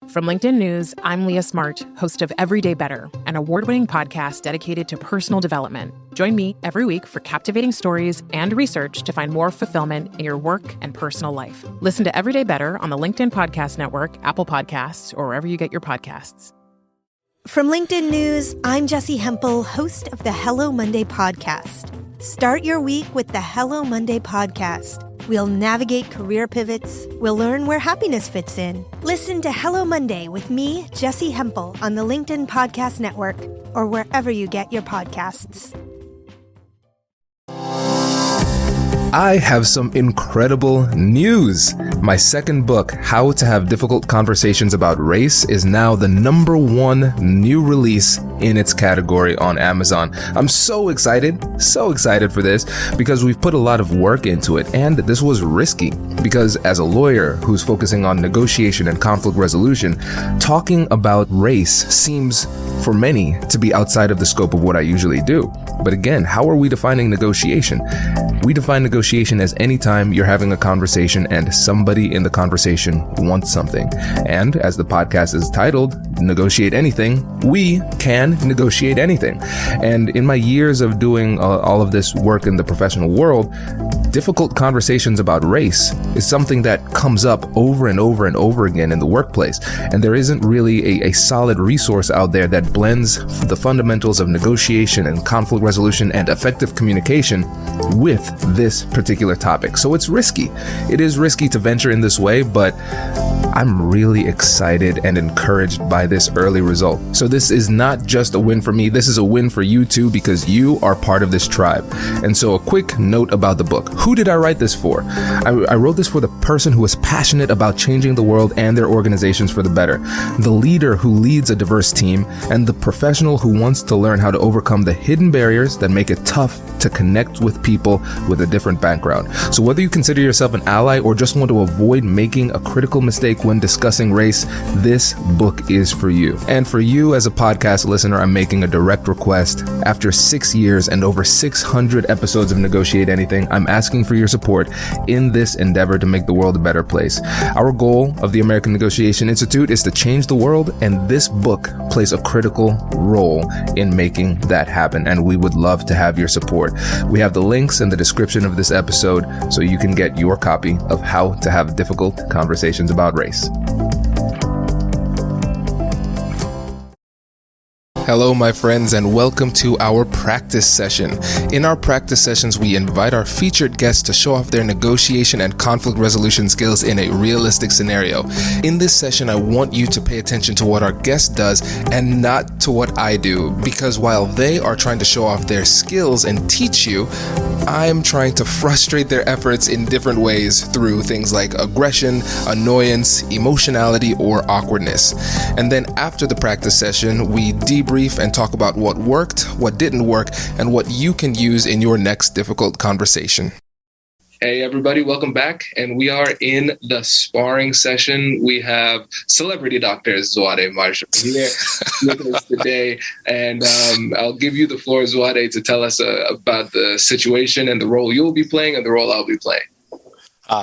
From LinkedIn News, I'm Leah Smart, host of Everyday Better, an award-winning podcast dedicated to personal development. Join me every week for captivating stories and research to find more fulfillment in your work and personal life. Listen to Everyday Better on the LinkedIn Podcast Network, Apple Podcasts, or wherever you get your podcasts. From LinkedIn News, I'm Jessie Hempel, host of the Hello Monday podcast. Start your week with the Hello Monday podcast. We'll navigate career pivots. We'll learn where happiness fits in. Listen to Hello Monday with me, Jessie Hempel, on the LinkedIn Podcast Network or wherever you get your podcasts. I have some incredible news. My second book, How to Have Difficult Conversations About Race, is now the #1 new release in its category on Amazon. I'm so excited for this because we've put a lot of work into it, and this was risky because as a lawyer who's focusing on negotiation and conflict resolution, talking about race seems for many to be outside of the scope of what I usually do. But again, how are we defining negotiation? We define negotiation as any time you're having a conversation and somebody in the conversation wants something. And as the podcast is titled, Negotiate Anything, we can negotiate anything. And in my years of doing all of this work in the professional world, difficult conversations about race is something that comes up over and over and over again in the workplace. And there isn't really a solid resource out there that blends the fundamentals of negotiation and conflict resolution and effective communication with this particular topic. So it's risky. It is risky to venture in this way, but I'm really excited and encouraged by this early result. So this is not just a win for me, this is a win for you too, because you are part of this tribe. And so a quick note about the book. Who did I write this for? I wrote this for the person who is passionate about changing the world and their organizations for the better, the leader who leads a diverse team, and the professional who wants to learn how to overcome the hidden barriers that make it tough to connect with people with a different background. So whether you consider yourself an ally or just want to avoid making a critical mistake when discussing race, this book is for you. And for you as a podcast listener, I'm making a direct request. After 6 years and over 600 episodes of Negotiate Anything, I'm asking for your support in this endeavor to make the world a better place. Our goal of the American Negotiation Institute is to change the world, and this book plays a critical role in making that happen, and we would love to have your support. We have the links in the description of this episode so you can get your copy of How to Have Difficult Conversations About Race. Hello, my friends, and welcome to our practice session. In our practice sessions, we invite our featured guests to show off their negotiation and conflict resolution skills in a realistic scenario. In this session, I want you to pay attention to what our guest does and not to what I do, because while they are trying to show off their skills and teach you, I'm trying to frustrate their efforts in different ways through things like aggression, annoyance, emotionality, or awkwardness. And then after the practice session, we debrief and talk about what worked, what didn't work, and what you can use in your next difficult conversation. Hey everybody, welcome back. And we are in the sparring session. We have celebrity doctor Zwade Marshall here with us today. And I'll give you the floor, Zwade, to tell us about the situation and the role you'll be playing and the role I'll be playing.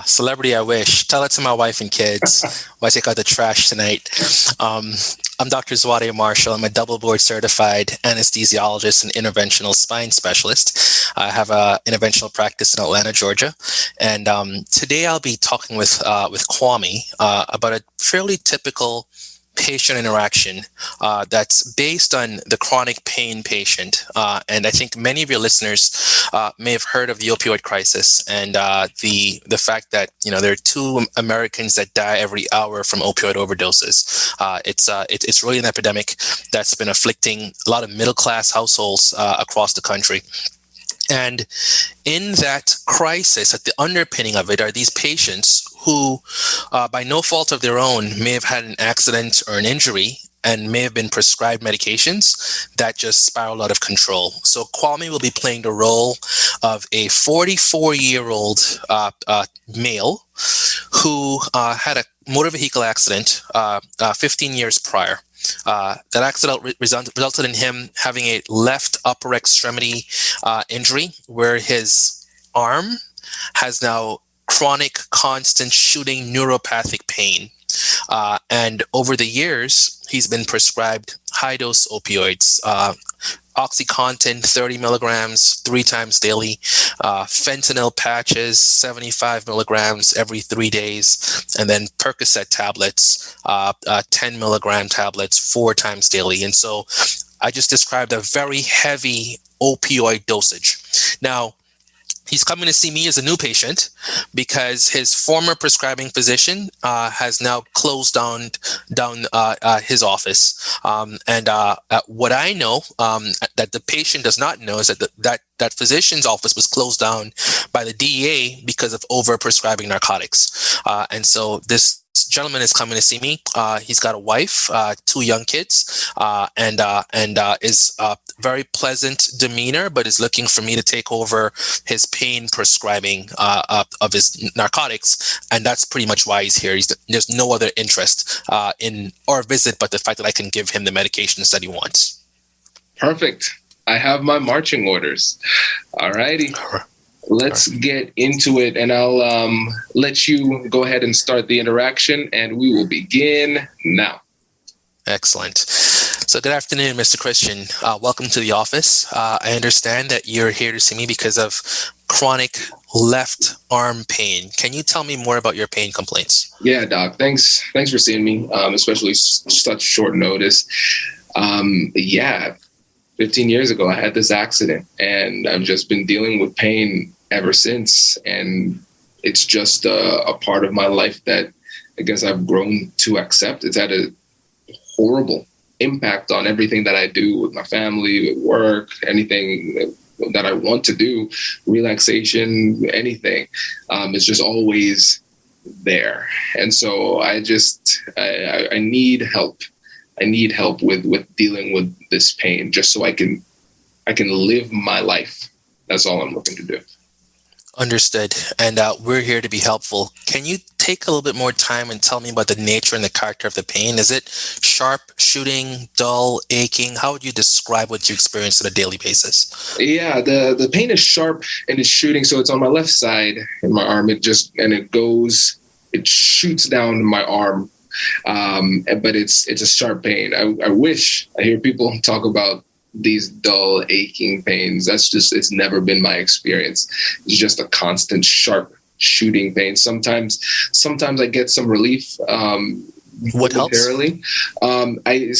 Celebrity, I wish. Tell it to my wife and kids while I take out the trash tonight. I'm Dr. Zwade Marshall. I'm a double board certified anesthesiologist and interventional spine specialist. I have an interventional practice in Atlanta, Georgia. And today I'll be talking with Kwame about a fairly typical patient interaction that's based on the chronic pain patient. And I think many of your listeners may have heard of the opioid crisis and the fact that, there are 2 Americans that die every hour from opioid overdoses. It's really an epidemic that's been afflicting a lot of middle-class households across the country. And in that crisis, at the underpinning of it are these patients who, by no fault of their own, may have had an accident or an injury and may have been prescribed medications that just spiraled out of control. So Kwame will be playing the role of a 44-year-old male who had a motor vehicle accident 15 years prior. That accident resulted in him having a left upper extremity injury where his arm has now chronic, constant shooting neuropathic pain. And over the years, he's been prescribed high-dose opioids, OxyContin 30 milligrams 3 times daily, fentanyl patches 75 milligrams every 3 days, and then Percocet tablets, 10 milligram tablets 4 times daily. And so I just described a very heavy opioid dosage. Now, he's coming to see me as a new patient because his former prescribing physician has now closed down his office. And what I know that the patient does not know is that physician's office was closed down by the DEA because of overprescribing narcotics. And so this gentleman is coming to see me. He's got a wife, 2 young kids, and is very pleasant demeanor, but is looking for me to take over his pain prescribing of his narcotics. And that's pretty much why he's here. There's no other interest in our visit but the fact that I can give him the medications that he wants. Perfect. I have my marching orders. All righty. Let's get into it, and I'll let you go ahead and start the interaction, and we will begin now. Excellent. So good afternoon, Mr. Christian. Welcome to the office. I understand that you're here to see me because of chronic left arm pain. Can you tell me more about your pain complaints? Yeah, Doc. Thanks for seeing me, especially such short notice. 15 years ago, I had this accident, and I've just been dealing with pain ever since. And it's just a part of my life that I guess I've grown to accept. It's had a horrible impact on everything that I do with my family, with work, anything that I want to do, relaxation, anything. It's just always there. And so I need help. I need help with dealing with this pain just so I can live my life. That's all I'm looking to do. Understood. And we're here to be helpful. Can you take a little bit more time and tell me about the nature and the character of the pain? Is it sharp, shooting, dull, aching? How would you describe what you experience on a daily basis? Yeah, the pain is sharp and it's shooting. So it's on my left side in my arm. It shoots down my arm. But it's a sharp pain. I hear people talk about these dull, aching pains. It's never been my experience. It's just a constant, sharp shooting pain. Sometimes I get some relief. What helps? I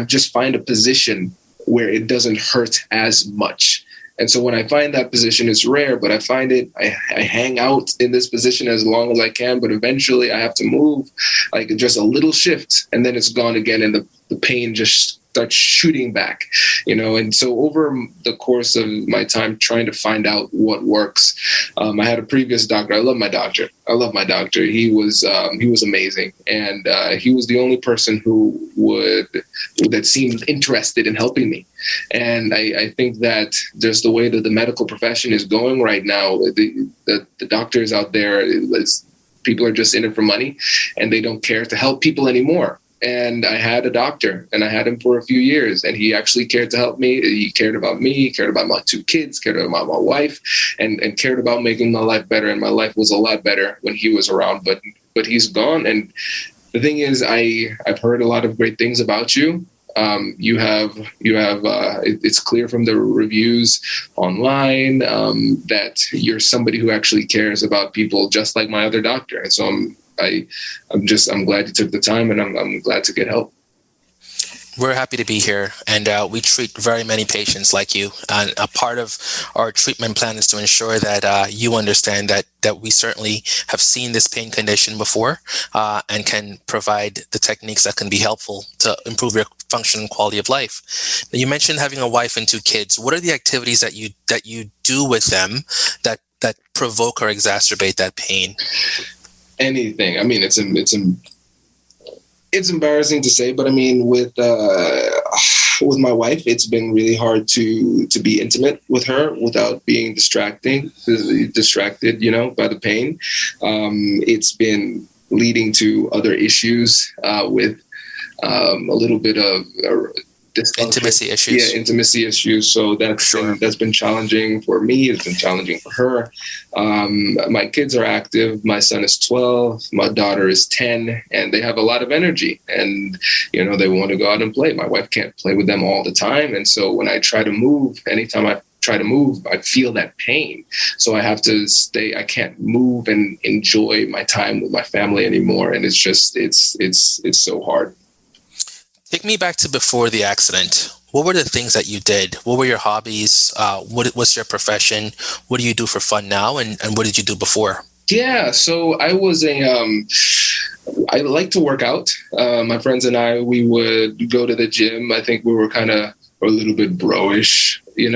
just find a position where it doesn't hurt as much. And so when I find that position, it's rare, but I find it, I hang out in this position as long as I can, but eventually I have to move, like just a little shift, and then it's gone again, and the pain just starts shooting back, And so over the course of my time trying to find out what works, I had a previous doctor. I love my doctor. He was amazing, and he was the only person that seemed interested in helping me. And I think that just the way that the medical profession is going right now, the doctors out there, people are just in it for money, and they don't care to help people anymore. And I had a doctor, and I had him for a few years, and he actually cared to help me. He cared about me, he cared about my 2 kids, cared about my wife, and cared about making my life better. And my life was a lot better when he was around, but he's gone. And the thing is, I've heard a lot of great things about you. It's clear from the reviews online that you're somebody who actually cares about people, just like my other doctor. And so I'm glad you took the time, and I'm glad to get help. We're happy to be here, and we treat very many patients like you. And a part of our treatment plan is to ensure that you understand that we certainly have seen this pain condition before and can provide the techniques that can be helpful to improve your function and quality of life. Now, you mentioned having a wife and 2 kids. What are the activities that you do with them that provoke or exacerbate that pain? Anything. I mean, it's embarrassing to say, but I mean, with my wife, it's been really hard to be intimate with her without being distracted, by the pain. It's been leading to other issues with a little bit of Intimacy issues. Yeah, intimacy issues. So that's been challenging for me. It's been challenging for her. My kids are active. My son is 12. My daughter is 10, and they have a lot of energy. And they want to go out and play. My wife can't play with them all the time, and so when I try to move, anytime I try to move, I feel that pain. So I have to stay. I can't move and enjoy my time with my family anymore. And it's so hard. Take me back to before the accident. What were the things that you did? What were your hobbies? What was your profession? What do you do for fun now? And what did you do before? Yeah, so I was I like to work out. My friends and I, we would go to the gym. I think we were kind of a little bit bro-ish. We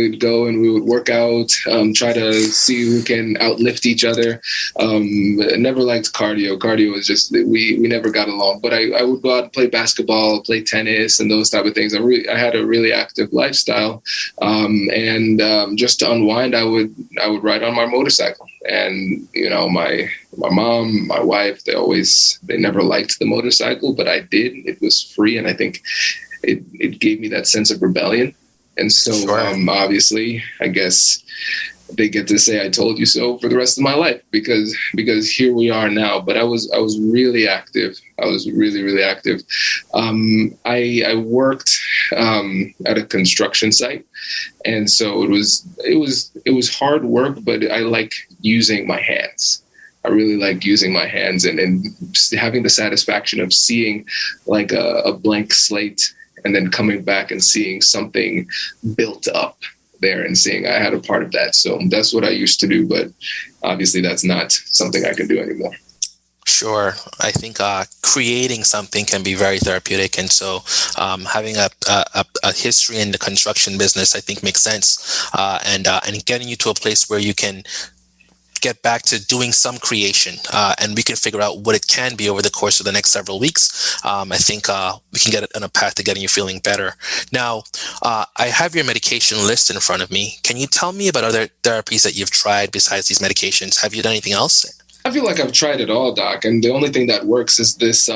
would go and we would work out, try to see who can outlift each other. Never liked cardio. Cardio was just, we never got along. But I would go out and play basketball, play tennis, and those type of things. I had a really active lifestyle. And just to unwind, I would ride on my motorcycle. And, my mom, my wife, they never liked the motorcycle, but I did. It was free. And I think it gave me that sense of rebellion. And so, obviously, I guess they get to say, I told you so for the rest of my life, because here we are now. But I was really active. I was really, really active. I worked at a construction site. And so it was hard work, but I like using my hands. I really like using my hands and having the satisfaction of seeing like a blank slate, and then coming back and seeing something built up there and seeing I had a part of that. So that's what I used to do. But obviously that's not something I can do anymore. Sure. I think creating something can be very therapeutic. And so having a history in the construction business, I think makes sense. And getting you to a place where you can get back to doing some creation, and we can figure out what it can be over the course of the next several weeks. I think we can get it on a path to getting you feeling better. Now, I have your medication list in front of me. Can you tell me about other therapies that you've tried besides these medications? Have you done anything else? I feel like I've tried it all, Doc, and the only thing that works is this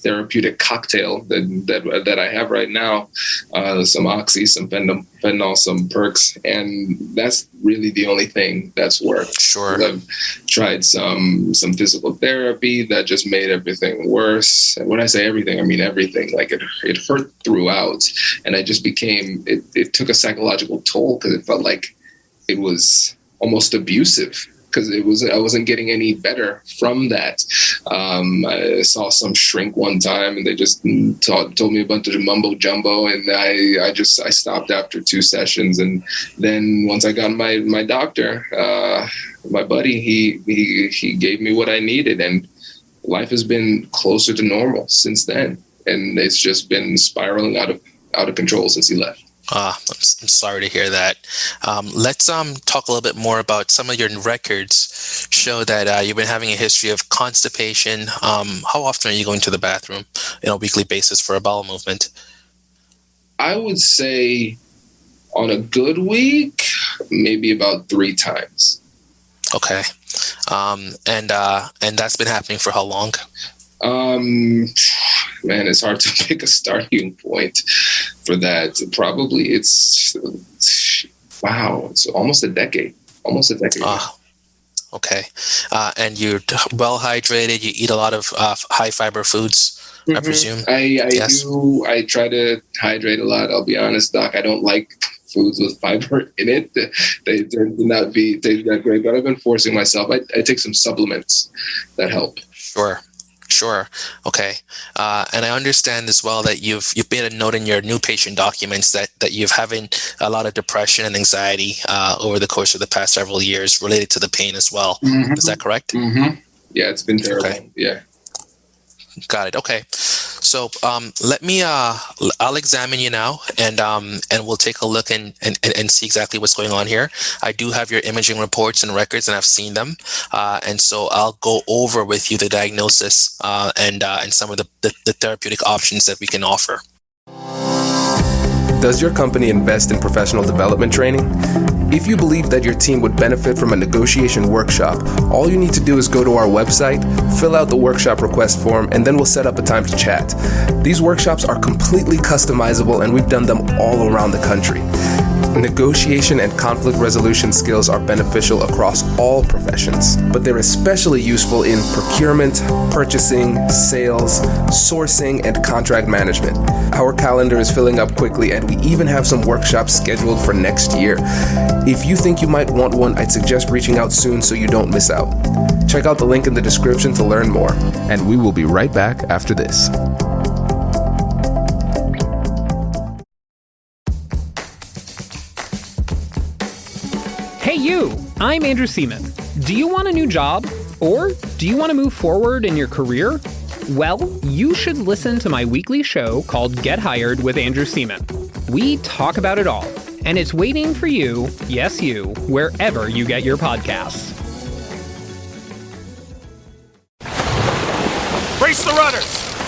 therapeutic cocktail that I have right now. Some oxy, some fentanyl, some perks, and that's really the only thing that's worked. Sure. I've tried some physical therapy that just made everything worse. And when I say everything, I mean everything. Like it hurt throughout, and I just became. It took a psychological toll because it felt like it was almost abusive. Because I wasn't getting any better from that. I saw some shrink one time, and they just told me a bunch of mumbo jumbo, and I stopped after 2 sessions. And then once I got my doctor, my buddy, he gave me what I needed, and life has been closer to normal since then. And it's just been spiraling out of control since he left. I'm sorry to hear that. Let's talk a little bit more about some of your records. Show that you've been having a history of constipation. How often are you going to the bathroom on a weekly basis for a bowel movement? I would say on a good week, maybe about 3 times. Okay. And that's been happening for how long? Man, it's hard to pick a starting point for that. Probably it's almost a decade. Okay. And you're well hydrated. You eat a lot of high fiber foods, I presume. I do. I try to hydrate a lot. I'll be honest, Doc. I don't like foods with fiber in it. They tend to not be taste that great, but I've been forcing myself. I take some supplements that help. Sure. Okay. And I understand as well that you've made a note in your new patient documents that you've having a lot of depression and anxiety over the course of the past several years related to the pain as well. Mm-hmm. Is that correct? Mm-hmm. Yeah, it's been terrible. Okay. Yeah. Got it. Okay. So I'll examine you now, and we'll take a look and see exactly what's going on here. I do have your imaging reports and records, and I've seen them, and so I'll go over with you the diagnosis and some of the therapeutic options that we can offer. Does your company invest in professional development training? If you believe that your team would benefit from a negotiation workshop, all you need to do is go to our website, fill out the workshop request form, and then we'll set up a time to chat. These workshops are completely customizable, and we've done them all around the country. Negotiation and conflict resolution skills are beneficial across all professions, but they're especially useful in procurement, purchasing, sales, sourcing, and contract management. Our calendar is filling up quickly, and we even have some workshops scheduled for next year. If you think you might want one, I'd suggest reaching out soon so you don't miss out. Check out the link in the description to learn more, and we will be right back after this. Hey you, I'm Andrew Seaman. Do you want a new job? Or do you want to move forward in your career? Well, you should listen to my weekly show called Get Hired with Andrew Seaman. We talk about it all, and it's waiting for you, yes you, wherever you get your podcasts. Brace the rudders!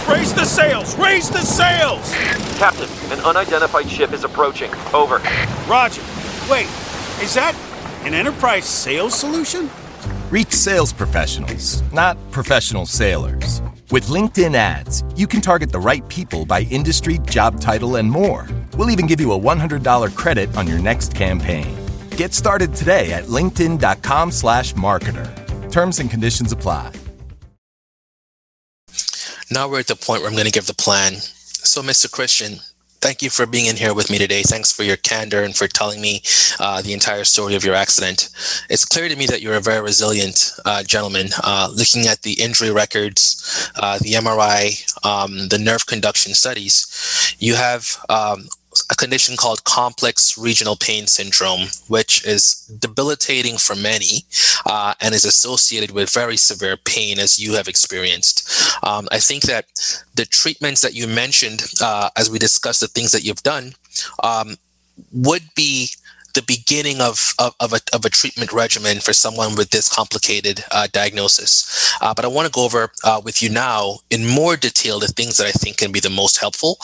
Raise the sails! Raise the sails! Captain, an unidentified ship is approaching. Over. Roger. Wait, is that an enterprise sales solution? Reach sales professionals, not professional sailors. With LinkedIn ads, you can target the right people by industry, job title, and more. We'll even give you a $100 credit on your next campaign. Get started today at linkedin.com/marketer. Terms and conditions apply. Now we're at the point where I'm going to give the plan. So, Mr. Christian, thank you for being in here with me today. Thanks for your candor and for telling me the entire story of your accident. It's clear to me that you're a very resilient gentleman. Looking at the injury records, the MRI, the nerve conduction studies, you have a condition called complex regional pain syndrome, which is debilitating for many and is associated with very severe pain, as you have experienced. I think that the treatments that you mentioned, as we discussed the things that you've done, would be the beginning of a treatment regimen for someone with this complicated diagnosis. But I want to go over with you now in more detail the things that I think can be the most helpful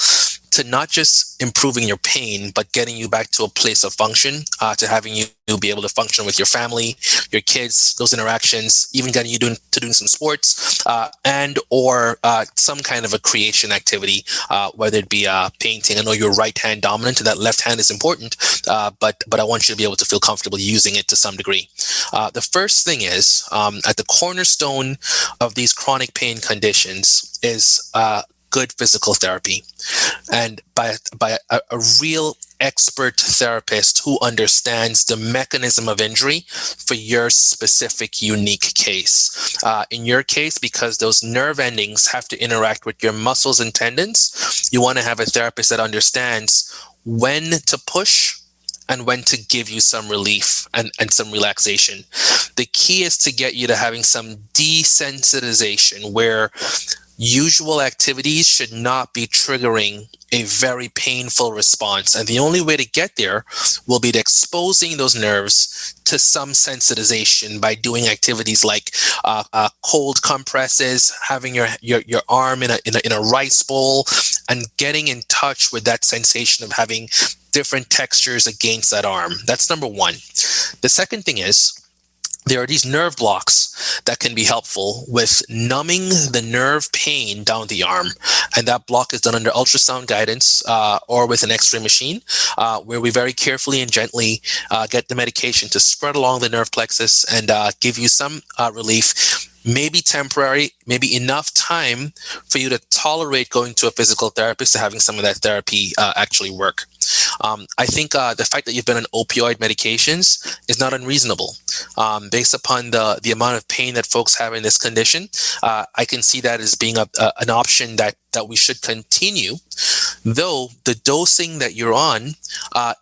to not just improving your pain, but getting you back to a place of function, to having you be able to function with your family, your kids, those interactions, even getting you doing some sports, and or some kind of a creation activity, whether it be painting. I know you're right-hand dominant, and that left hand is important, but I want you to be able to feel comfortable using it to some degree. The first thing is, at the cornerstone of these chronic pain conditions is good physical therapy, and by a real expert therapist who understands the mechanism of injury for your specific unique case. In your case, because those nerve endings have to interact with your muscles and tendons, you want to have a therapist that understands when to push and when to give you some relief and some relaxation. The key is to get you to having some desensitization, where usual activities should not be triggering a very painful response. And the only way to get there will be to exposing those nerves to some sensitization by doing activities like cold compresses, having your arm in a rice bowl, and getting in touch with that sensation of having different textures against that arm. That's number one. The second thing is, there are these nerve blocks that can be helpful with numbing the nerve pain down the arm. And that block is done under ultrasound guidance or with an X-ray machine, where we very carefully and gently get the medication to spread along the nerve plexus and give you some relief. Maybe temporary, maybe enough time for you to tolerate going to a physical therapist to having some of that therapy actually work. I think the fact that you've been on opioid medications is not unreasonable. Based upon the amount of pain that folks have in this condition, I can see that as being an option that we should continue, though the dosing that you're on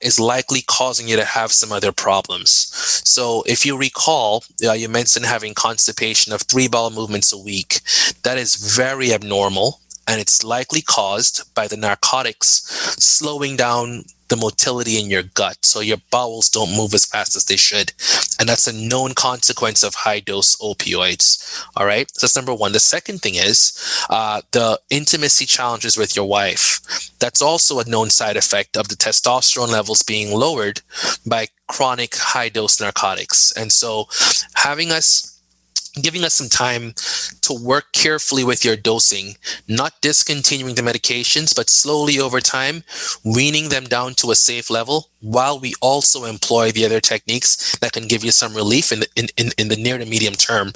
is likely causing you to have some other problems. So if you recall, you mentioned having constipation of 3 bowel movements a week. That is very abnormal and it's likely caused by the narcotics slowing down the motility in your gut, so your bowels don't move as fast as they should. And that's a known consequence of high-dose opioids. All right, so that's number one. The second thing is the intimacy challenges with your wife. That's also a known side effect of the testosterone levels being lowered by chronic high-dose narcotics. And so giving us some time to work carefully with your dosing, not discontinuing the medications, but slowly over time, weaning them down to a safe level while we also employ the other techniques that can give you some relief in the near to medium term,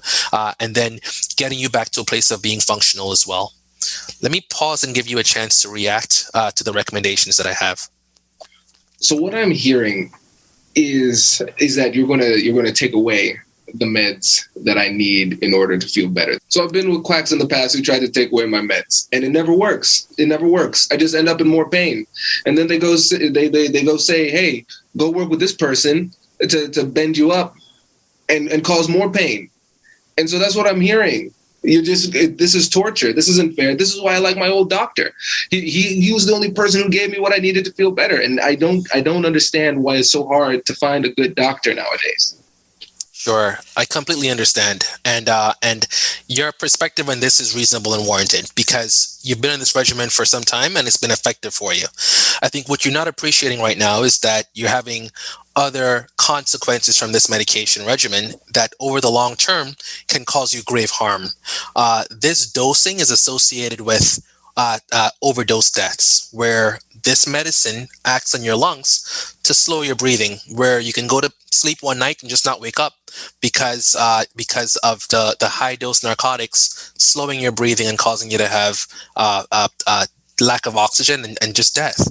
and then getting you back to a place of being functional as well. Let me pause and give you a chance to react to the recommendations that I have. So what I'm hearing is that you're gonna take away the meds that I need in order to feel better. So I've been with quacks in the past who tried to take away my meds, and it never works. It never works. I just end up in more pain. And then they go say, hey, go work with this person to bend you up and cause more pain. And so that's what I'm hearing. This is torture. This isn't fair. This is why I like my old doctor. He was the only person who gave me what I needed to feel better. And I don't understand why it's so hard to find a good doctor nowadays. Sure, I completely understand, and your perspective on this is reasonable and warranted because you've been on this regimen for some time and it's been effective for you. I think what you're not appreciating right now is that you're having other consequences from this medication regimen that over the long term can cause you grave harm. This dosing is associated with overdose deaths, where this medicine acts on your lungs to slow your breathing, where you can go to sleep one night and just not wake up because of the high dose narcotics slowing your breathing and causing you to have lack of oxygen and just death.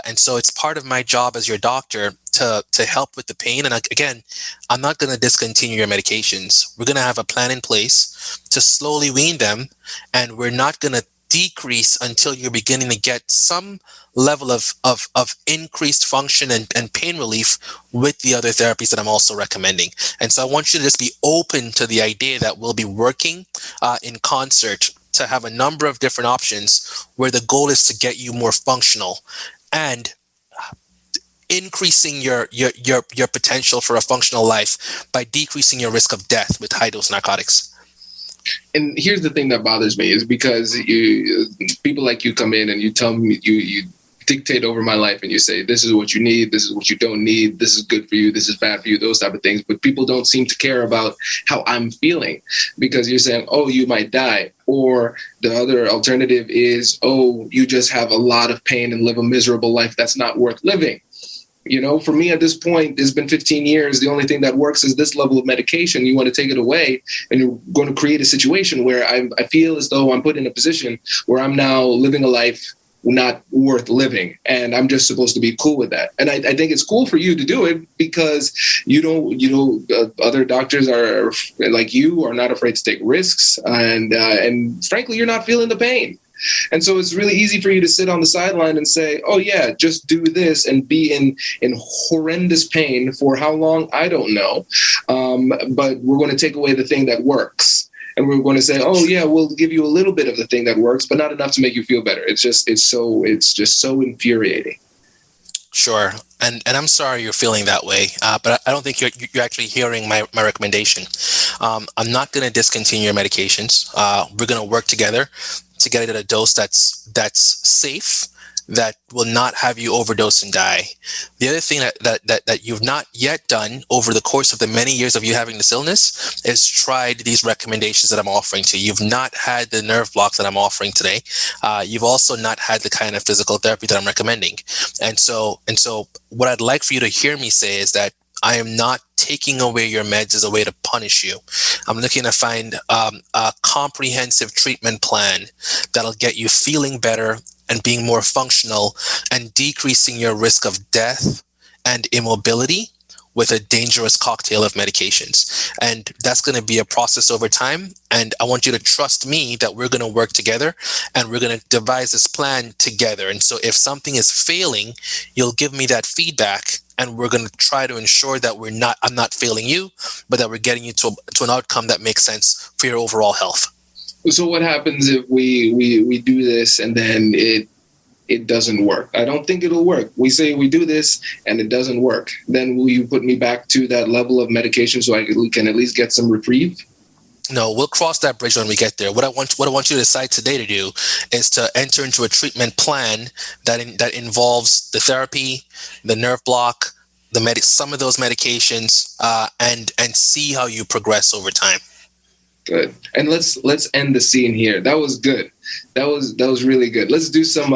And so it's part of my job as your doctor to help with the pain. And again, I'm not going to discontinue your medications. We're going to have a plan in place to slowly wean them, and we're not going to decrease until you're beginning to get some level of increased function and pain relief with the other therapies that I'm also recommending. And so I want you to just be open to the idea that we'll be working in concert to have a number of different options where the goal is to get you more functional and increasing your potential for a functional life by decreasing your risk of death with high dose narcotics. And here's the thing that bothers me is because people like you come in and you tell me, you dictate over my life and you say, this is what you need, this is what you don't need, this is good for you, this is bad for you, those type of things. But people don't seem to care about how I'm feeling because you're saying, oh, you might die. Or the other alternative is, oh, you just have a lot of pain and live a miserable life that's not worth living. You know, for me at this point, it's been 15 years. The only thing that works is this level of medication. You want to take it away and you're going to create a situation where I feel as though I'm put in a position where I'm now living a life not worth living. And I'm just supposed to be cool with that. And I think it's cool for you to do it because other doctors are like you are not afraid to take risks. And frankly, you're not feeling the pain. And so it's really easy for you to sit on the sideline and say, oh, yeah, just do this and be in horrendous pain for how long? I don't know. But we're going to take away the thing that works. And we're going to say, oh, yeah, we'll give you a little bit of the thing that works, but not enough to make you feel better. It's just so infuriating. Sure. And I'm sorry you're feeling that way, but I don't think you're actually hearing my recommendation. I'm not going to discontinue your medications. We're going to work together to get it at a dose that's safe, that will not have you overdose and die. The other thing that you've not yet done over the course of the many years of you having this illness is tried these recommendations that I'm offering to you. You've not had the nerve blocks that I'm offering today. You've also not had the kind of physical therapy that I'm recommending. And so what I'd like for you to hear me say is that I am not taking away your meds as a way to punish you. I'm looking to find a comprehensive treatment plan that'll get you feeling better and being more functional and decreasing your risk of death and immobility with a dangerous cocktail of medications. And that's going to be a process over time. And I want you to trust me that we're going to work together and we're going to devise this plan together. And so if something is failing, you'll give me that feedback and we're going to try to ensure that I'm not failing you, but that we're getting you to an outcome that makes sense for your overall health. So what happens if we do this and then it doesn't work? I don't think it'll work. We say we do this and it doesn't work. Then will you put me back to that level of medication so we can at least get some reprieve? No, we'll cross that bridge when we get there. What I want you to decide today to do is to enter into a treatment plan that involves the therapy, the nerve block, some of those medications, and see how you progress over time. Good. And let's end the scene here. That was good. That was really good. Let's do some.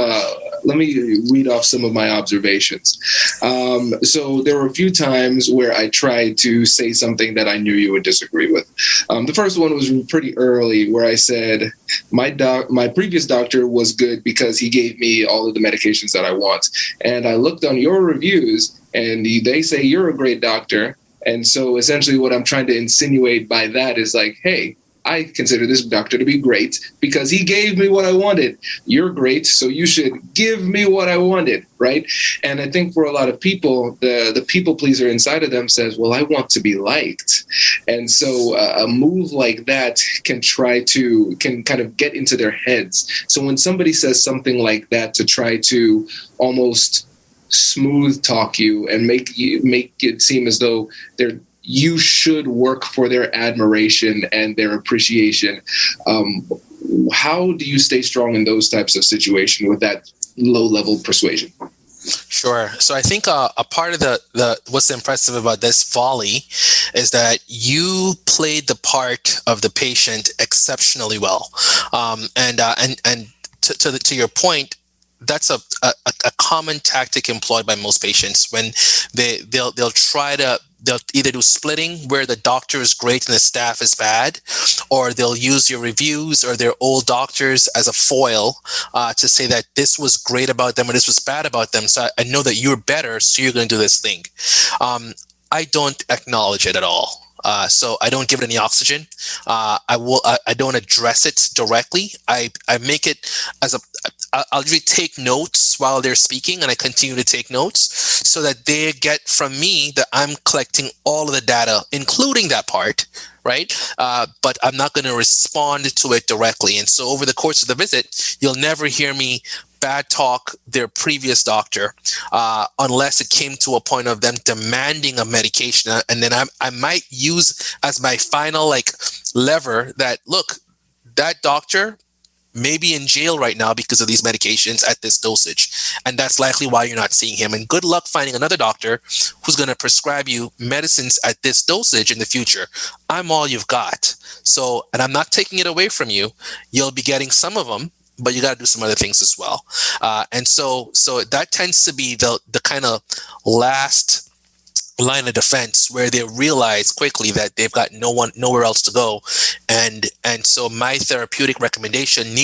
Let me read off some of my observations. So there were a few times where I tried to say something that I knew you would disagree with. The first one was pretty early, where I said my previous doctor was good because he gave me all of the medications that I want. And I looked on your reviews, and they say you're a great doctor. And so essentially what I'm trying to insinuate by that is like, hey, I consider this doctor to be great because he gave me what I wanted. You're great, so you should give me what I wanted, right? And I think for a lot of people, the people pleaser inside of them says, well, I want to be liked. And so a move like that can kind of get into their heads. So when somebody says something like that to try to almost smooth talk you and make it seem as though you should work for their admiration and their appreciation. How do you stay strong in those types of situations with that low-level persuasion? Sure. So I think a part of the what's impressive about this volley is that you played the part of the patient exceptionally well, and to your point. That's a common tactic employed by most patients when they'll either do splitting where the doctor is great and the staff is bad, or they'll use your reviews or their old doctors as a foil to say that this was great about them or this was bad about them. So I know that you're better, so you're going to do this thing. I don't acknowledge it at all. So I don't give it any oxygen. I don't address it directly. I make it I'll usually take notes while they're speaking, and I continue to take notes so that they get from me that I'm collecting all of the data, including that part, right? But I'm not going to respond to it directly. And so over the course of the visit, you'll never hear me bad talk their previous doctor unless it came to a point of them demanding a medication. And then I might use as my final lever that, look, that doctor may be in jail right now because of these medications at this dosage. And that's likely why you're not seeing him. And good luck finding another doctor who's going to prescribe you medicines at this dosage in the future. I'm all you've got. So, and I'm not taking it away from you. You'll be getting some of them, but you got to do some other things as well. And so that tends to be the kind of last line of defense where they realize quickly that they've got nowhere else to go. And so my therapeutic recommendation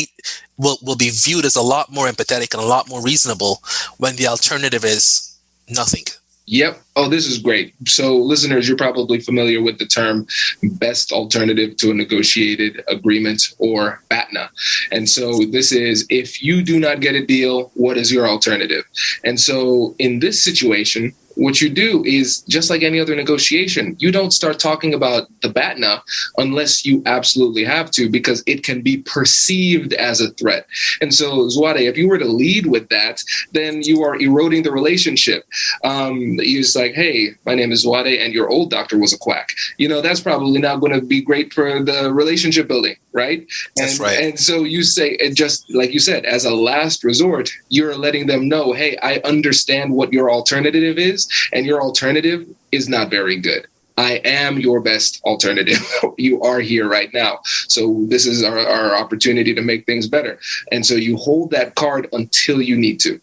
will be viewed as a lot more empathetic and a lot more reasonable when the alternative is nothing. Yep. Oh, this is great. So listeners, you're probably familiar with the term best alternative to a negotiated agreement, or BATNA. And so this is, if you do not get a deal, what is your alternative? And so in this situation, what you do is, just like any other negotiation, you don't start talking about the BATNA unless you absolutely have to, because it can be perceived as a threat. And so, Zwade, if you were to lead with that, then you are eroding the relationship. You're just like, hey, my name is Zwade and your old doctor was a quack. That's probably not going to be great for the relationship building, right? That's right. And so you say, just like you said, as a last resort, you're letting them know, hey, I understand what your alternative is, and your alternative is not very good. I am your best alternative. You are here right now. So this is our opportunity to make things better. And so you hold that card until you need to.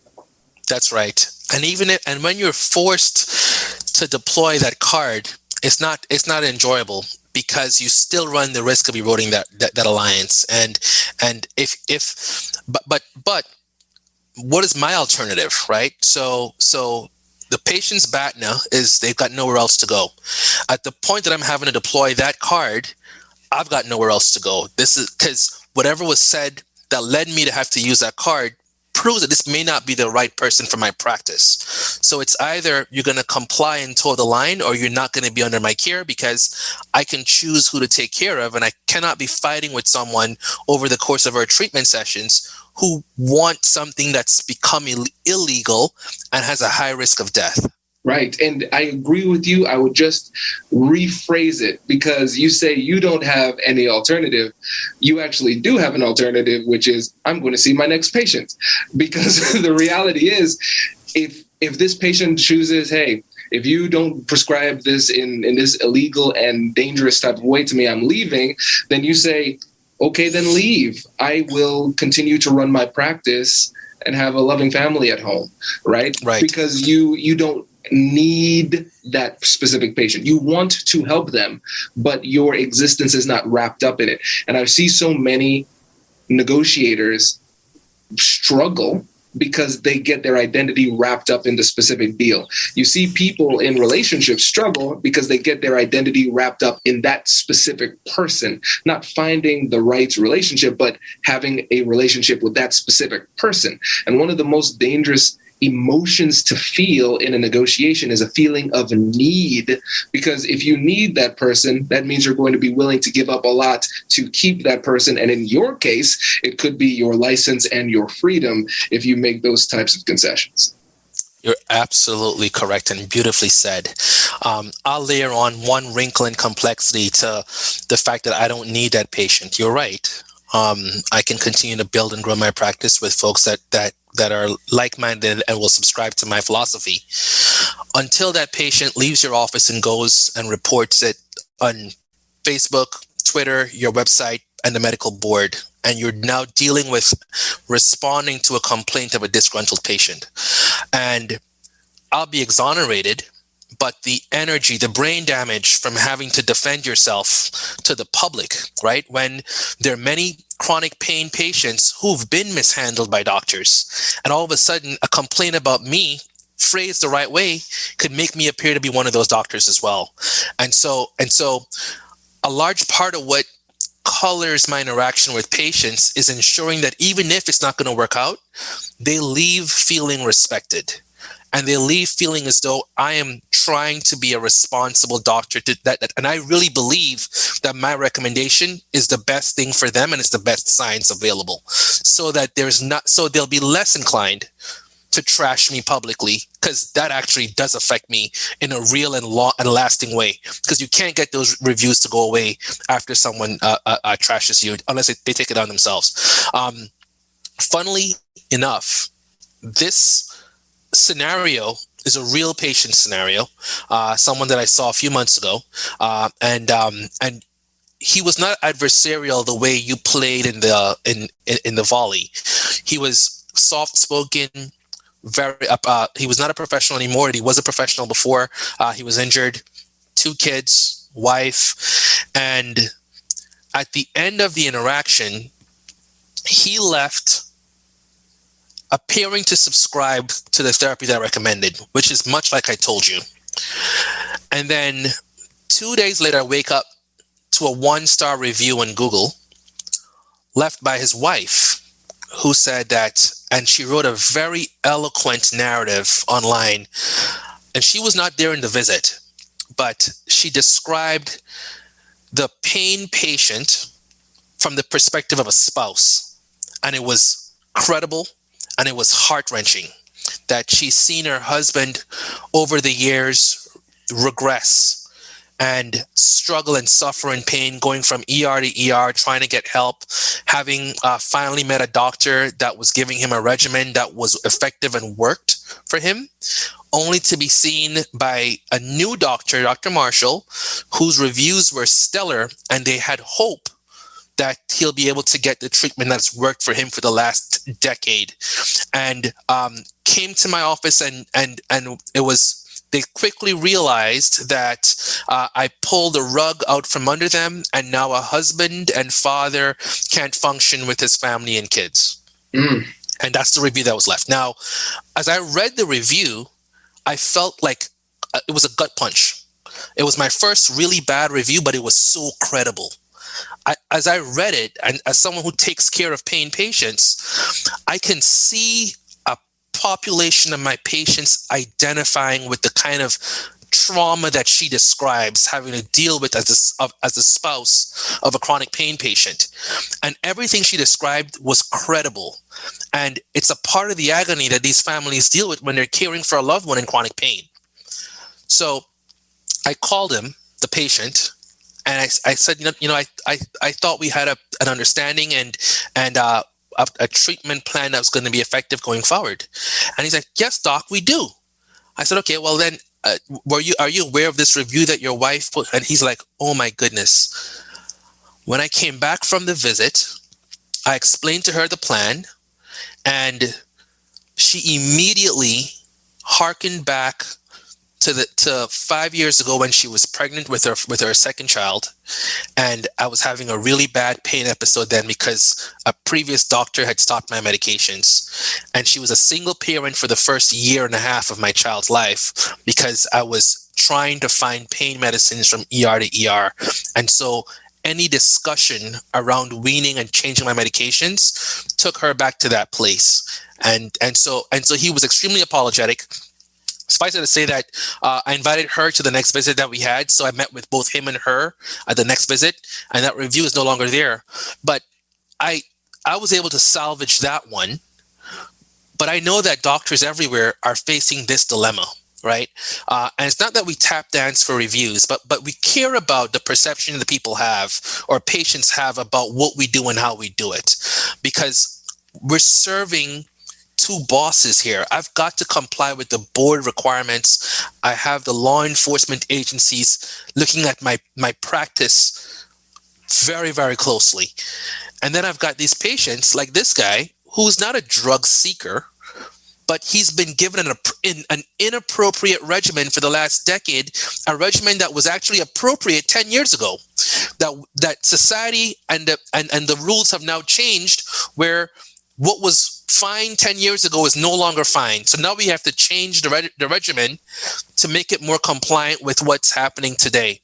That's right. And when you're forced to deploy that card, it's not enjoyable, because you still run the risk of eroding that alliance. But what is my alternative, right? So the patient's BATNA is they've got nowhere else to go. At the point that I'm having to deploy that card, I've got nowhere else to go. This is because whatever was said that led me to have to use that card proves that this may not be the right person for my practice. So it's either you're going to comply and toe the line, or you're not going to be under my care, because I can choose who to take care of, and I cannot be fighting with someone over the course of our treatment sessions who want something that's become illegal and has a high risk of death. Right. And I agree with you. I would just rephrase it, because you say you don't have any alternative. You actually do have an alternative, which is I'm going to see my next patient. Because the reality is, if this patient chooses, hey, if you don't prescribe this in this illegal and dangerous type of way to me, I'm leaving, then you say, okay, then leave. I will continue to run my practice and have a loving family at home, right? Right. Because you don't need that specific patient. You want to help them, but your existence is not wrapped up in it. And I see so many negotiators struggle because they get their identity wrapped up in the specific deal. You see people in relationships struggle because they get their identity wrapped up in that specific person, not finding the right relationship, but having a relationship with that specific person. And one of the most dangerous emotions to feel in a negotiation is a feeling of need, because if you need that person, that means you're going to be willing to give up a lot to keep that person. And in your case, it could be your license and your freedom if you make those types of concessions. You're absolutely correct and beautifully said. I'll layer on one wrinkle and complexity to the fact that I don't need that patient. You're right. I can continue to build and grow my practice with folks that are like-minded and will subscribe to my philosophy, until that patient leaves your office and goes and reports it on Facebook, Twitter, your website, and the medical board. And you're now dealing with responding to a complaint of a disgruntled patient. And I'll be exonerated, but the energy, the brain damage from having to defend yourself to the public, right? When there are many chronic pain patients who've been mishandled by doctors, and all of a sudden a complaint about me, phrased the right way, could make me appear to be one of those doctors as well. And so a large part of what colors my interaction with patients is ensuring that even if it's not going to work out, they leave feeling respected. And they leave feeling as though I am trying to be a responsible doctor and I really believe that my recommendation is the best thing for them and it's the best science available, so that they'll be less inclined to trash me publicly, because that actually does affect me in a real and lasting way, because you can't get those reviews to go away after someone trashes you unless they take it on themselves. Funnily enough, this scenario is a real patient scenario, someone that I saw a few months ago, and he was not adversarial the way you played in the volley. He was soft-spoken, very. He was not a professional anymore. He was a professional before he was injured. 2 kids, wife, and at the end of the interaction, he left appearing to subscribe to the therapy that I recommended, which is much like I told you. And then 2 days later, I wake up to a 1-star review on Google left by his wife, who said that, and she wrote a very eloquent narrative online. And she was not there in the visit, but she described the pain patient from the perspective of a spouse. And it was credible. And it was heart-wrenching that she's seen her husband over the years regress and struggle and suffer in pain, going from ER to ER, trying to get help, having finally met a doctor that was giving him a regimen that was effective and worked for him, only to be seen by a new doctor, Dr. Marshall, whose reviews were stellar, and they had hope that he'll be able to get the treatment that's worked for him for the last decade. And came to my office, and it was, they quickly realized that I pulled the rug out from under them, and now a husband and father can't function with his family and kids. And that's the review that was left. Now, as I read the review, I felt like it was a gut punch. It was my first really bad review, but it was so credible. as I read it, and as someone who takes care of pain patients, I can see a population of my patients identifying with the kind of trauma that she describes having to deal with as a spouse of a chronic pain patient. And everything she described was credible. And it's a part of the agony that these families deal with when they're caring for a loved one in chronic pain. So I called him, the patient, and I said, I thought we had an understanding and a treatment plan that was going to be effective going forward. And he's like, yes, doc, we do. I said, okay, well then, are you aware of this review that your wife put? And he's like, oh my goodness. When I came back from the visit, I explained to her the plan, and she immediately hearkened back to 5 years ago when she was pregnant with her second child, and I was having a really bad pain episode then because a previous doctor had stopped my medications, and she was a single parent for the first year and a half of my child's life because I was trying to find pain medicines from ER to ER. And so any discussion around weaning and changing my medications took her back to that place. And so he was extremely apologetic. Suffice it to say that I invited her to the next visit that we had. So I met with both him and her at the next visit, and that review is no longer there. But I was able to salvage that one. But I know that doctors everywhere are facing this dilemma, right? And it's not that we tap dance for reviews, but we care about the perception that people have or patients have about what we do and how we do it. Because we're serving two bosses here. I've got to comply with the board requirements. I have the law enforcement agencies looking at my practice very, very closely. And then I've got these patients like this guy who's not a drug seeker, but he's been given an inappropriate regimen for the last decade, a regimen that was actually appropriate 10 years ago. That society and the rules have now changed, where what was fine 10 years ago is no longer fine. So now we have to change the regimen to make it more compliant with what's happening today.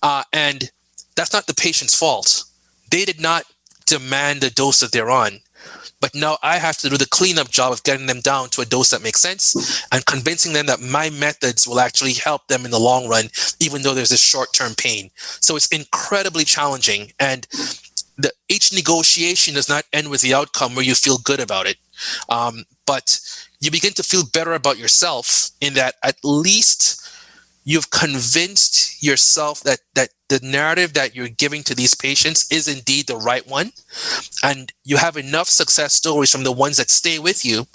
And that's not the patient's fault. They did not demand the dose that they're on. But now I have to do the cleanup job of getting them down to a dose that makes sense and convincing them that my methods will actually help them in the long run, even though there's this short-term pain. So it's incredibly challenging. And each negotiation does not end with the outcome where you feel good about it. But you begin to feel better about yourself in that at least you've convinced yourself that the narrative that you're giving to these patients is indeed the right one. And you have enough success stories from the ones that stay with you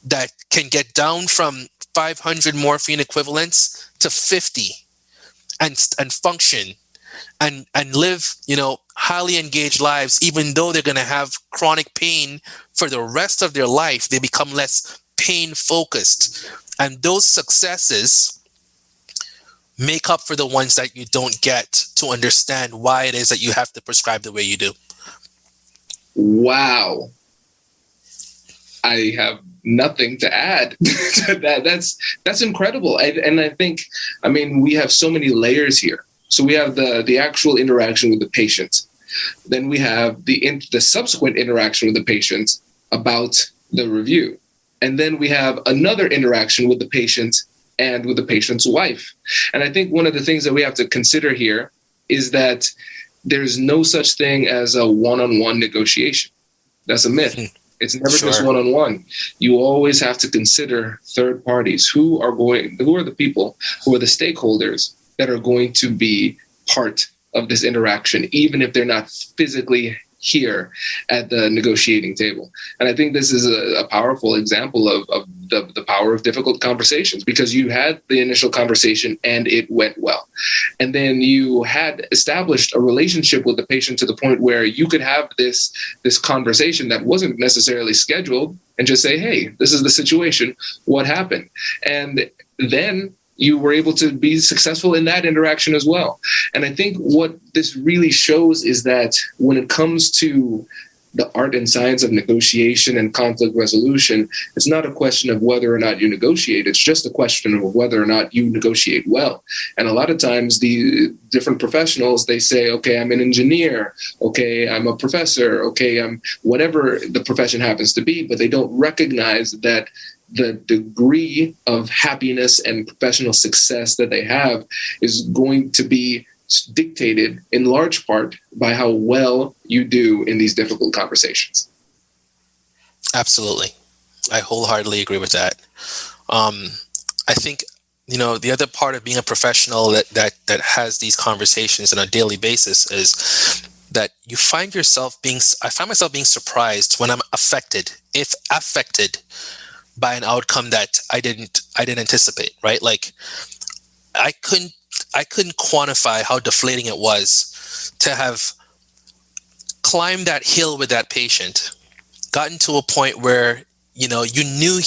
that can get down from 500 morphine equivalents to 50 and function and live, highly engaged lives, even though they're going to have chronic pain for the rest of their life. They become less pain focused. And those successes make up for the ones that you don't get to understand why it is that you have to prescribe the way you do. Wow. I have nothing to add to that. That's incredible. And I think, we have so many layers here. So we have the actual interaction with the patient. Then we have the subsequent interaction with the patient about the review. And then we have another interaction with the patient and with the patient's wife. And I think one of the things that we have to consider here is that there's no such thing as a one-on-one negotiation. That's a myth. It's never just one-on-one. You always have to consider third parties. Who are the people, who are the stakeholders that are going to be part of this interaction, even if they're not physically here at the negotiating table. And I think this is a powerful example of the power of difficult conversations, because you had the initial conversation and it went well. And then you had established a relationship with the patient to the point where you could have this conversation that wasn't necessarily scheduled and just say, hey, this is the situation. What happened? And then you were able to be successful in that interaction as well. And I think what this really shows is that when it comes to the art and science of negotiation and conflict resolution, it's not a question of whether or not you negotiate. It's just a question of whether or not you negotiate well. And a lot of times the different professionals, they say, okay, I'm an engineer. Okay, I'm a professor. Okay, I'm whatever the profession happens to be, but they don't recognize that the degree of happiness and professional success that they have is going to be dictated in large part by how well you do in these difficult conversations. Absolutely. I wholeheartedly agree with that. I think, the other part of being a professional that has these conversations on a daily basis is that I find myself being surprised when I'm affected by an outcome that I didn't anticipate, right? Like I couldn't quantify how deflating it was to have climbed that hill with that patient, gotten to a point where I knew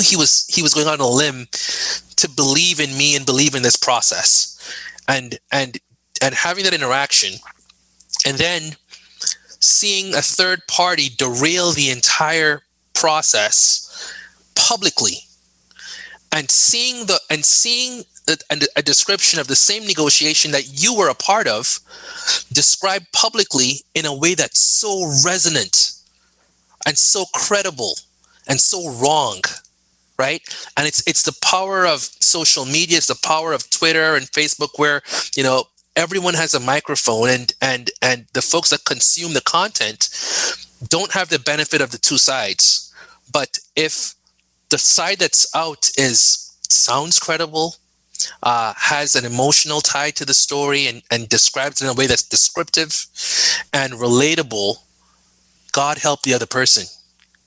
he was going on a limb to believe in me and believe in this process, and having that interaction, and then seeing a third party derail the entire process publicly, and seeing a description of the same negotiation that you were a part of described publicly in a way that's so resonant and so credible and so wrong, right? And it's the power of social media, it's the power of Twitter and Facebook, where everyone has a microphone, and the folks that consume the content don't have the benefit of the two sides. But if the side that's out sounds credible, has an emotional tie to the story, and describes it in a way that's descriptive and relatable, God help the other person,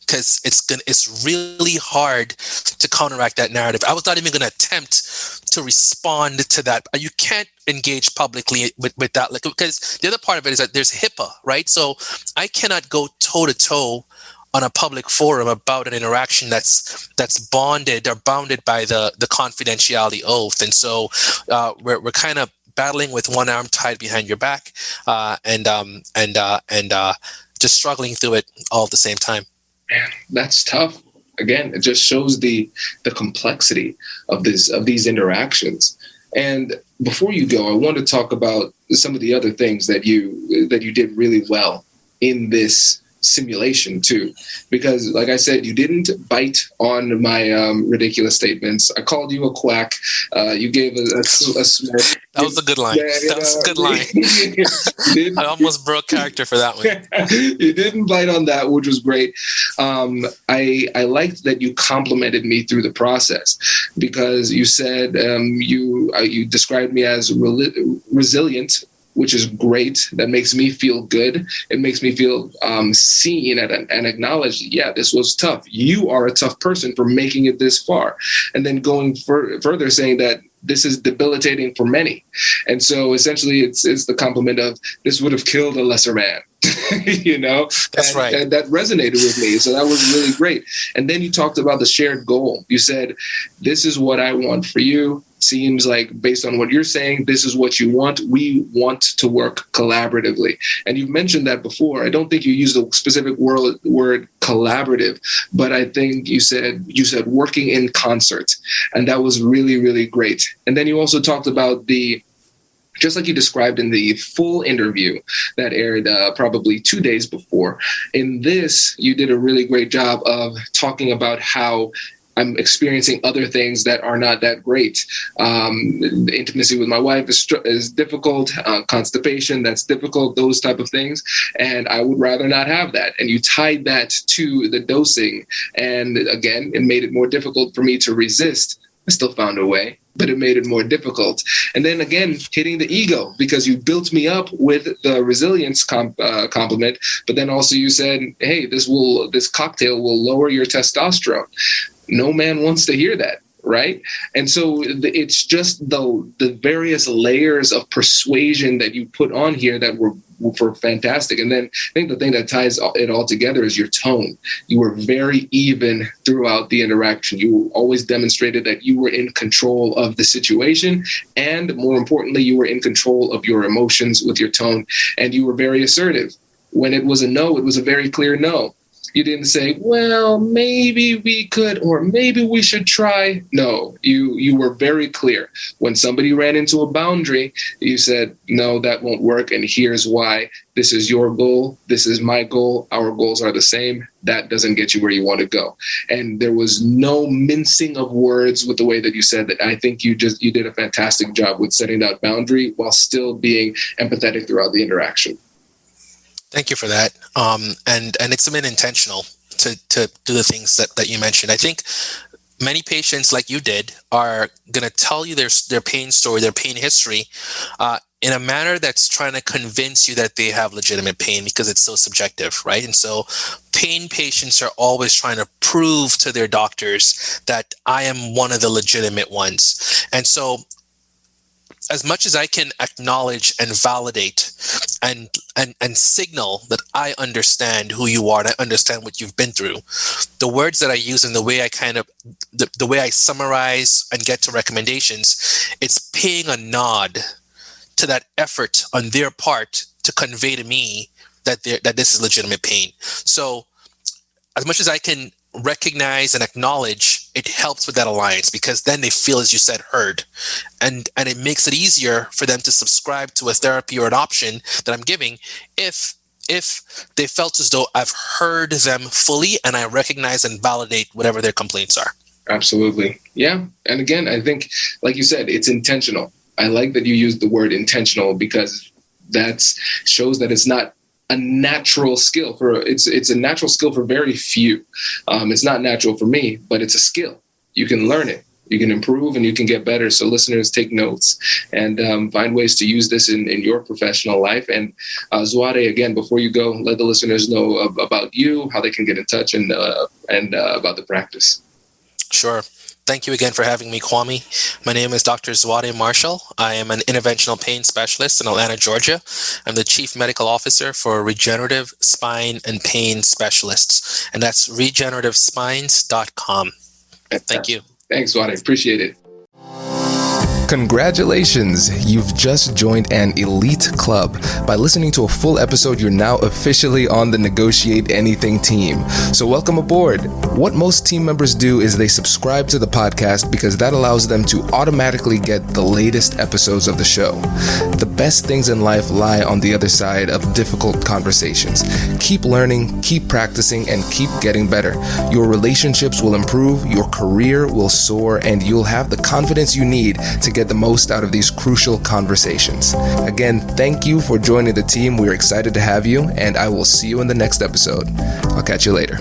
because it's really hard to counteract that narrative. I was not even going to attempt to respond to that. You can't engage publicly with that, because the other part of it is that there's HIPAA, right? So I cannot go toe to toe on a public forum about an interaction that's bonded or bounded by the confidentiality oath. And so we're kind of battling with one arm tied behind your back, and just struggling through it all at the same time. Man, that's tough. Again, it just shows the complexity of these interactions. And before you go, I want to talk about some of the other things that you did really well in this simulation too, because like I said, you didn't bite on my ridiculous statements. I called you a quack. You gave a smirk. That was a good line. That was a good line. I almost broke character for that one. You didn't bite on that, which was great. I liked that you complimented me through the process, because you said you described me as resilient, which is great. That makes me feel good. It makes me feel seen and acknowledged. Yeah, this was tough. You are a tough person for making it this far. And then going further, saying that this is debilitating for many. And so essentially it's the compliment of, this would have killed a lesser man. That's right. And that resonated with me. So that was really great. And then you talked about the shared goal. You said, this is what I want for you. Seems like, based on what you're saying, this is what you want. We want to work collaboratively. And you've mentioned that before. I don't think you used a specific word collaborative, but I think you said working in concert. And that was really, really great. And then you also talked about just like you described in the full interview that aired probably 2 days before. In this, you did a really great job of talking about how I'm experiencing other things that are not that great. The intimacy with my wife is difficult. Constipation, that's difficult, those type of things. And I would rather not have that. And you tied that to the dosing. And again, it made it more difficult for me to resist. I still found a way, but it made it more difficult. And then again, hitting the ego, because you built me up with the resilience compliment, but then also you said, hey, this cocktail will lower your testosterone. No man wants to hear that, right? And so it's just the various layers of persuasion that you put on here that were fantastic. And then I think the thing that ties it all together is your tone. You were very even throughout the interaction. You always demonstrated that you were in control of the situation. And more importantly, you were in control of your emotions with your tone. And you were very assertive. When it was a no, it was a very clear no. You didn't say, well, maybe we could, or maybe we should try. No, you were very clear. When somebody ran into a boundary, you said, no, that won't work. And here's why. This is your goal. This is my goal. Our goals are the same. That doesn't get you where you want to go. And there was no mincing of words with the way that you said that. I think you did a fantastic job with setting that boundary while still being empathetic throughout the interaction. Thank you for that. And it's been intentional to do the things that you mentioned. I think many patients, like you did, are going to tell you their pain story, their pain history, in a manner that's trying to convince you that they have legitimate pain because it's so subjective, right? And so pain patients are always trying to prove to their doctors that I am one of the legitimate ones. And so as much as I can acknowledge and validate and signal that I understand who you are and I understand what you've been through, the words that I use and the way I the way I summarize and get to recommendations, it's paying a nod to that effort on their part to convey to me that this is legitimate pain. So as much as I can recognize and acknowledge, it helps with that alliance because then they feel, as you said, heard. And it makes it easier for them to subscribe to a therapy or an option that I'm giving if they felt as though I've heard them fully and I recognize and validate whatever their complaints are. Absolutely. Yeah. And again, I think, like you said, it's intentional. I like that you used the word intentional because that shows that it's not a natural skill it's a natural skill for very few. It's not natural for me, but it's a skill. You can learn it, you can improve, and you can get better. So listeners, take notes and find ways to use this in your professional life. And Zwade, again, before you go, let the listeners know about you, how they can get in touch, and about the practice. Sure. Thank you again for having me, Kwame. My name is Dr. Zwade Marshall. I am an interventional pain specialist in Atlanta, Georgia. I'm the Chief Medical Officer for Regenerative Spine and Pain Specialists, and that's regenerativespines.com. Thank you. Thanks, Zwade. Appreciate it. Congratulations! You've just joined an elite club. By listening to a full episode, you're now officially on the Negotiate Anything team. So welcome aboard. What most team members do is they subscribe to the podcast because that allows them to automatically get the latest episodes of the show. The best things in life lie on the other side of difficult conversations. Keep learning, keep practicing, and keep getting better. Your relationships will improve, your career will soar, and you'll have the confidence you need to get the most out of these crucial conversations. Again, thank you for joining the team. We're excited to have you, and I will see you in the next episode. I'll catch you later.